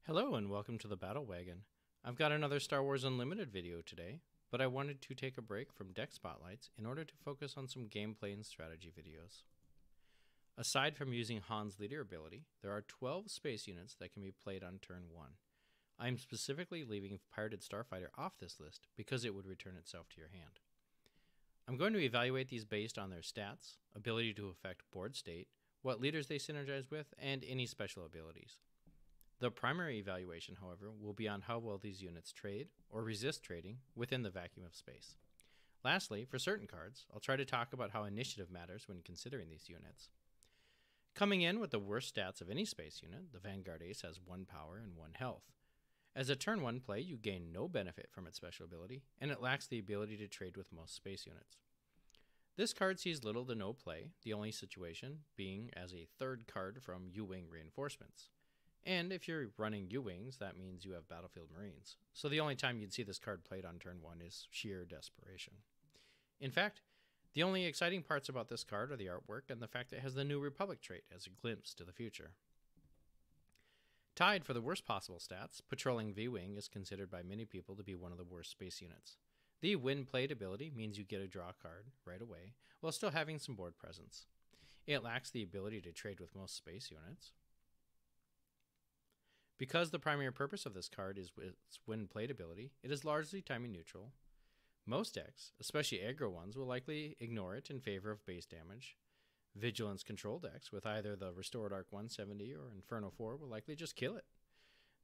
Hello and welcome to the Battle Wagon. I've got another Star Wars Unlimited video today, but I wanted to take a break from deck spotlights in order to focus on some gameplay and strategy videos. Aside from using Han's leader ability, there are 12 space units that can be played on turn 1. I am specifically leaving Pirated Starfighter off this list because it would return itself to your hand. I'm going to evaluate these based on their stats, ability to affect board state, what leaders they synergize with, and any special abilities. The primary evaluation, however, will be on how well these units trade or resist trading within the vacuum of space. Lastly, for certain cards, I'll try to talk about how initiative matters when considering these units. Coming in with the worst stats of any space unit, the Vanguard Ace has 1 power and 1 health. As a turn 1 play, you gain no benefit from its special ability, and it lacks the ability to trade with most space units. This card sees little to no play, the only situation being as a third card from Vwing reinforcements. And if you're running Awings, that means you have Battlefield Marines. So the only time you'd see this card played on turn 1 is sheer desperation. In fact, the only exciting parts about this card are the artwork and the fact that it has the New Republic trait as a glimpse to the future. Tied for the worst possible stats, patrolling Vwing is considered by many people to be one of the worst space units. The when played ability means you get a draw card right away, while still having some board presence. It lacks the ability to trade with most space units. Because the primary purpose of this card is its when played ability, it is largely timing neutral. Most decks, especially aggro ones, will likely ignore it in favor of base damage. Vigilance control decks with either the Restored Arc 170 or Inferno 4 will likely just kill it.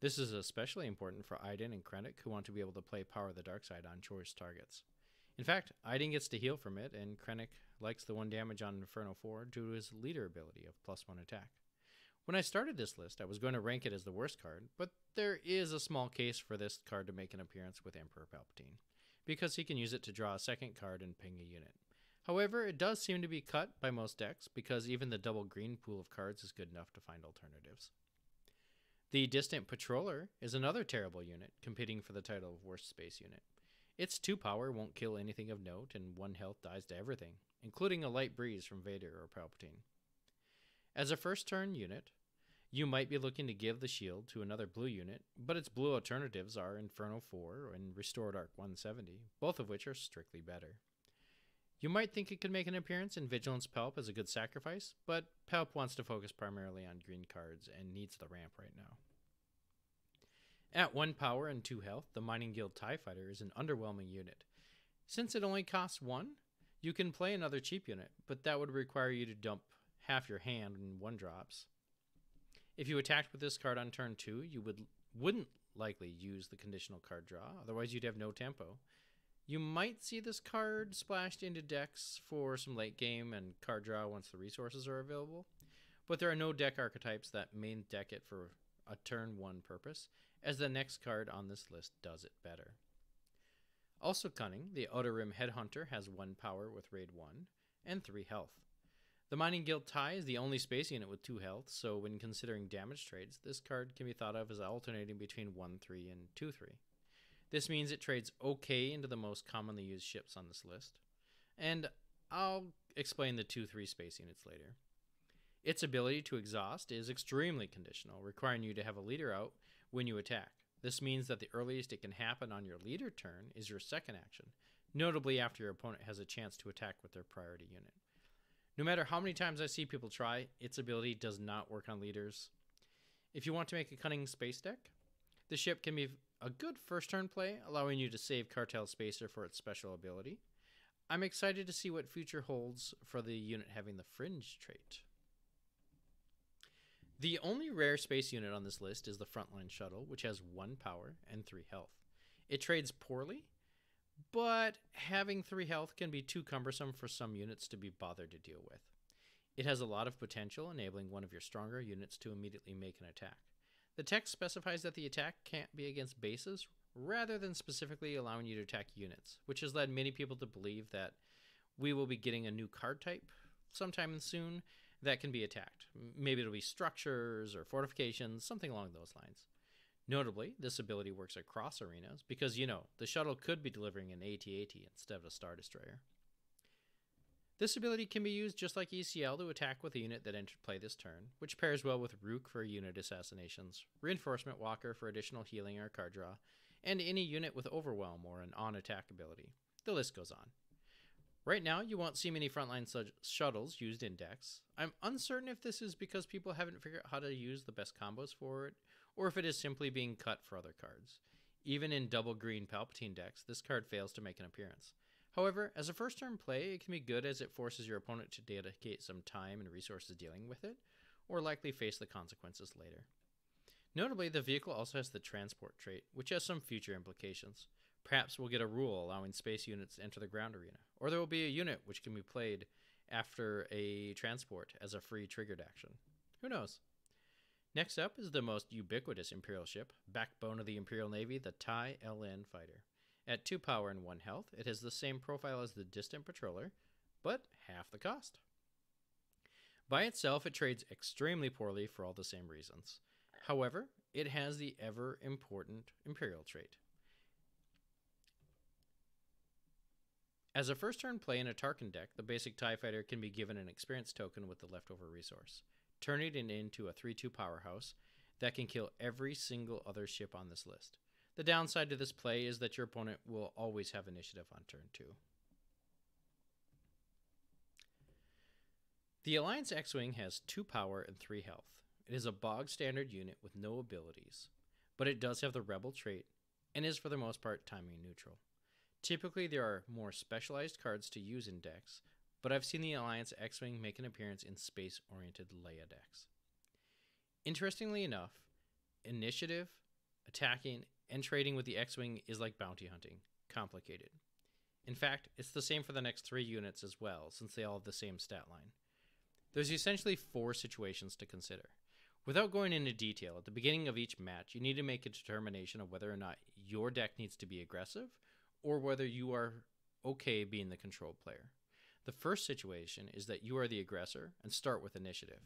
This is especially important for Iden and Krennic, who want to be able to play Power of the Dark Side on choice targets. In fact, Iden gets to heal from it, and Krennic likes the 1 damage on Inferno 4 due to his leader ability of +1 attack. When I started this list, I was going to rank it as the worst card, but there is a small case for this card to make an appearance with Emperor Palpatine, because he can use it to draw a second card and ping a unit. However, it does seem to be cut by most decks, because even the double green pool of cards is good enough to find alternatives. The Distant Patroller is another terrible unit, competing for the title of worst space unit. Its 2 power won't kill anything of note, and 1 health dies to everything, including a light breeze from Vader or Palpatine. As a first turn unit, you might be looking to give the shield to another blue unit, but its blue alternatives are Inferno 4 and Restored Arc 170, both of which are strictly better. You might think it could make an appearance in Vigilance Palp as a good sacrifice, but Palp wants to focus primarily on green cards and needs the ramp right now. At 1 power and 2 health, the Mining Guild TIE Fighter is an underwhelming unit. Since it only costs 1, you can play another cheap unit, but that would require you to dump half your hand in 1-drops. If you attacked with this card on turn 2, you wouldn't likely use the conditional card draw, otherwise you'd have no tempo. You might see this card splashed into decks for some late game and card draw once the resources are available, but there are no deck archetypes that main deck it for a turn 1 purpose, as the next card on this list does it better. Also cunning, the Outer Rim Headhunter has 1 power with Raid 1 and 3 health. The Mining Guild TIE is the only space unit with 2 health, so when considering damage trades, this card can be thought of as alternating between 1-3 and 2-3. This means it trades okay into the most commonly used ships on this list, and I'll explain the 2-3 space units later. Its ability to exhaust is extremely conditional, requiring you to have a leader out when you attack. This means that the earliest it can happen on your leader turn is your second action, notably after your opponent has a chance to attack with their priority unit. No matter how many times I see people try, its ability does not work on leaders. If you want to make a cunning space deck, the ship can be a good first turn play, allowing you to save Cartel Spacer for its special ability. I'm excited to see what future holds for the unit having the Fringe trait. The only rare space unit on this list is the Frontline Shuttle, which has 1 power and 3 health. It trades poorly, but having 3 health can be too cumbersome for some units to be bothered to deal with. It has a lot of potential, enabling one of your stronger units to immediately make an attack. The text specifies that the attack can't be against bases, rather than specifically allowing you to attack units, which has led many people to believe that we will be getting a new card type sometime soon that can be attacked. Maybe it'll be structures or fortifications, something along those lines. Notably, this ability works across arenas because, the shuttle could be delivering an AT-AT instead of a Star Destroyer. This ability can be used just like ECL to attack with a unit that entered play this turn, which pairs well with Rook for unit assassinations, Reinforcement Walker for additional healing or card draw, and any unit with Overwhelm or an on-attack ability. The list goes on. Right now, you won't see many Frontline Shuttles used in decks. I'm uncertain if this is because people haven't figured out how to use the best combos for it, or if it is simply being cut for other cards. Even in double green Palpatine decks, this card fails to make an appearance. However, as a first turn play, it can be good as it forces your opponent to dedicate some time and resources dealing with it, or likely face the consequences later. Notably, the vehicle also has the transport trait, which has some future implications. Perhaps we'll get a rule allowing space units to enter the ground arena, or there will be a unit which can be played after a transport as a free triggered action. Who knows? Next up is the most ubiquitous Imperial ship, backbone of the Imperial Navy, the TIE LN Fighter. At 2 power and 1 health, it has the same profile as the Distant Patroller, but half the cost. By itself, it trades extremely poorly for all the same reasons. However, it has the ever-important Imperial trait. As a first-turn play in a Tarkin deck, the basic TIE Fighter can be given an experience token with the leftover resource, turning it into a 3/2 powerhouse that can kill every single other ship on this list. The downside to this play is that your opponent will always have initiative on turn 2. The Alliance X-Wing has 2 power and 3 health. It is a bog-standard unit with no abilities, but it does have the Rebel trait and is for the most part timing neutral. Typically, there are more specialized cards to use in decks, but I've seen the Alliance X-Wing make an appearance in space-oriented Leia decks. Interestingly enough, initiative, attacking, and trading with the X-Wing is like bounty hunting, complicated. In fact, it's the same for the next 3 units as well, since they all have the same stat line. There's essentially 4 situations to consider. Without going into detail, at the beginning of each match, you need to make a determination of whether or not your deck needs to be aggressive, or whether you are okay being the control player. The first situation is that you are the aggressor and start with initiative.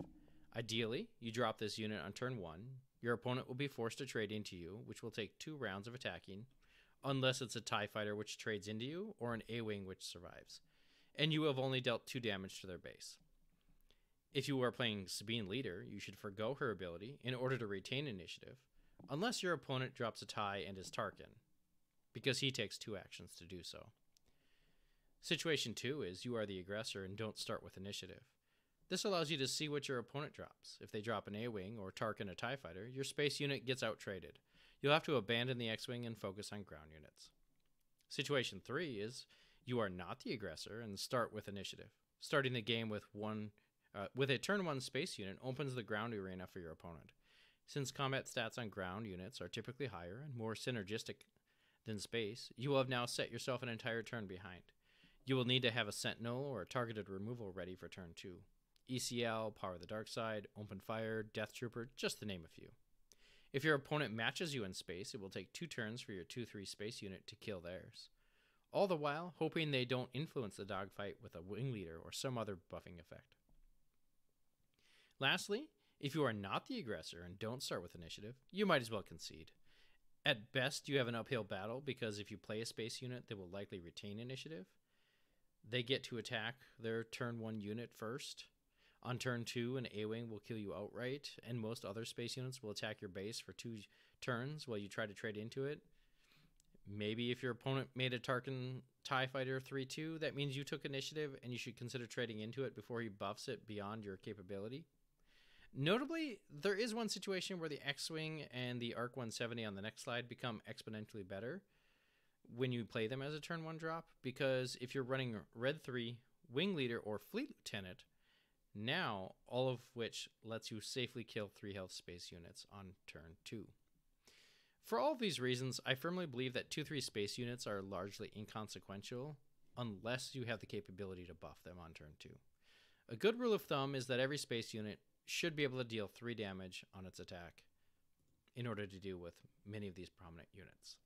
Ideally, you drop this unit on turn 1. Your opponent will be forced to trade into you, which will take 2 rounds of attacking, unless it's a TIE Fighter which trades into you, or an Awing which survives. And you have only dealt 2 damage to their base. If you are playing Sabine Leader, you should forgo her ability in order to retain initiative, unless your opponent drops a TIE and is Tarkin, because he takes 2 actions to do so. Situation 2 is you are the aggressor and don't start with initiative. This allows you to see what your opponent drops. If they drop an A-Wing or Tarkin a TIE Fighter, your space unit gets out-traded. You'll have to abandon the X-Wing and focus on ground units. Situation 3 is you are not the aggressor and start with initiative. Starting the game with a turn 1 space unit opens the ground arena for your opponent. Since combat stats on ground units are typically higher and more synergistic than space, you will have now set yourself an entire turn behind. You will need to have a Sentinel or a targeted removal ready for turn 2. ECL, Power the Dark Side, Open Fire, Death Trooper, just to name a few. If your opponent matches you in space, it will take 2 turns for your 2/3 space unit to kill theirs. All the while, hoping they don't influence the dogfight with a wing leader or some other buffing effect. Lastly, if you are not the aggressor and don't start with initiative, you might as well concede. At best, you have an uphill battle because if you play a space unit, they will likely retain initiative. They get to attack their turn 1 unit first. On turn 2, an A-Wing will kill you outright, and most other space units will attack your base for 2 turns while you try to trade into it. Maybe if your opponent made a Tarkin TIE Fighter 3/2, that means you took initiative and you should consider trading into it before he buffs it beyond your capability. Notably, there is one situation where the X-Wing and the ARC 170 on the next slide become exponentially better when you play them as a turn 1 drop, because if you're running Red 3, Wing Leader, or Fleet Lieutenant, now all of which lets you safely kill 3 health space units on turn 2. For all of these reasons, I firmly believe that 2/3 space units are largely inconsequential unless you have the capability to buff them on turn 2. A good rule of thumb is that every space unit should be able to deal 3 damage on its attack in order to deal with many of these prominent units.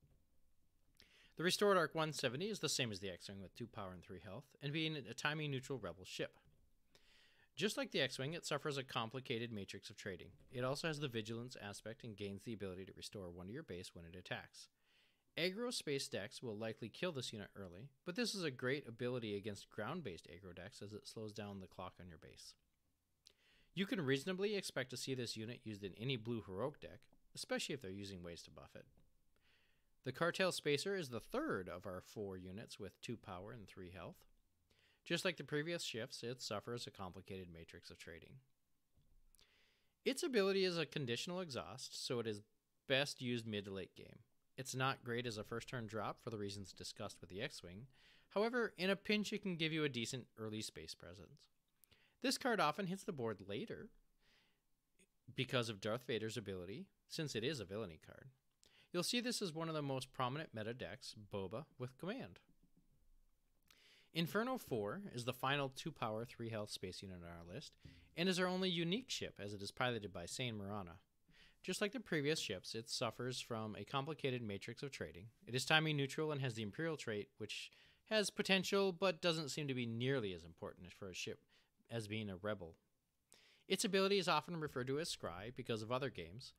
The restored ARC 170 is the same as the X-Wing with 2 power and 3 health, and being a timing neutral rebel ship. Just like the X-Wing, it suffers a complicated matrix of trading. It also has the vigilance aspect and gains the ability to restore 1 to your base when it attacks. Aggro space decks will likely kill this unit early, but this is a great ability against ground-based aggro decks as it slows down the clock on your base. You can reasonably expect to see this unit used in any blue heroic deck, especially if they're using ways to buff it. The Cartel Spacer is the third of our 4 units with 2 power and 3 health. Just like the previous shifts, it suffers a complicated matrix of trading. Its ability is a conditional exhaust, so it is best used mid to late game. It's not great as a first turn drop for the reasons discussed with the X-Wing. However, in a pinch it can give you a decent early space presence. This card often hits the board later because of Darth Vader's ability, since it is a villainy card. You'll see this as one of the most prominent meta decks, Boba with command. Inferno 4 is the final 2 power 3 health space unit on our list, and is our only unique ship as it is piloted by Sayn Marana. Just like the previous ships, it suffers from a complicated matrix of trading. It is timing neutral and has the Imperial trait, which has potential but doesn't seem to be nearly as important for a ship as being a rebel. Its ability is often referred to as Scry because of other games,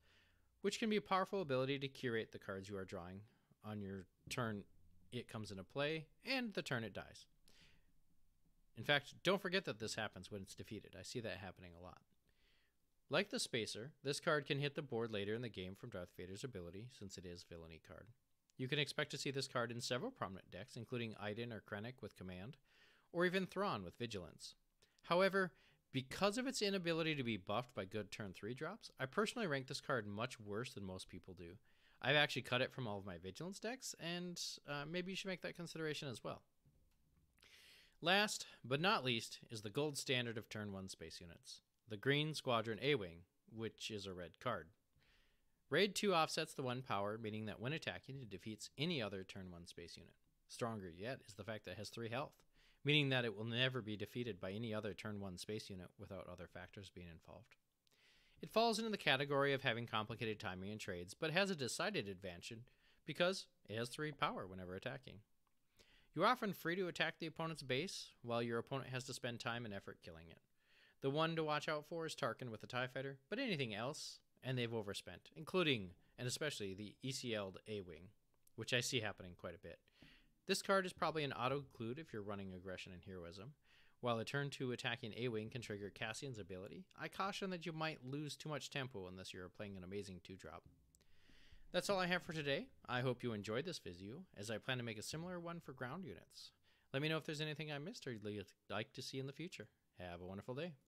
which can be a powerful ability to curate the cards you are drawing on your turn it comes into play and the turn it dies. In fact, don't forget that this happens when it's defeated. I see that happening a lot. Like the Spacer, this card can hit the board later in the game from Darth Vader's ability, since it is villainy card. You can expect to see this card in several prominent decks, including Iden or Krennic with command, or even Thrawn with vigilance. However, because of its inability to be buffed by good turn 3 drops, I personally rank this card much worse than most people do. I've actually cut it from all of my vigilance decks, and maybe you should make that consideration as well. Last, but not least, is the gold standard of turn 1 space units, the green Squadron Awing, which is a red card. Raid 2 offsets the 1 power, meaning that when attacking, it defeats any other turn 1 space unit. Stronger yet is the fact that it has 3 health, meaning that it will never be defeated by any other turn 1 space unit without other factors being involved. It falls into the category of having complicated timing and trades, but has a decided advantage because it has 3 power whenever attacking. You're often free to attack the opponent's base, while your opponent has to spend time and effort killing it. The one to watch out for is Tarkin with the TIE Fighter, but anything else, and they've overspent, including, and especially, the ECL'd Awing, which I see happening quite a bit. This card is probably an auto-include if you're running Aggression and Heroism. While a turn 2 attacking Awing can trigger Cassian's ability, I caution that you might lose too much tempo unless you're playing an amazing 2-drop. That's all I have for today. I hope you enjoyed this video, as I plan to make a similar one for ground units. Let me know if there's anything I missed or you'd like to see in the future. Have a wonderful day.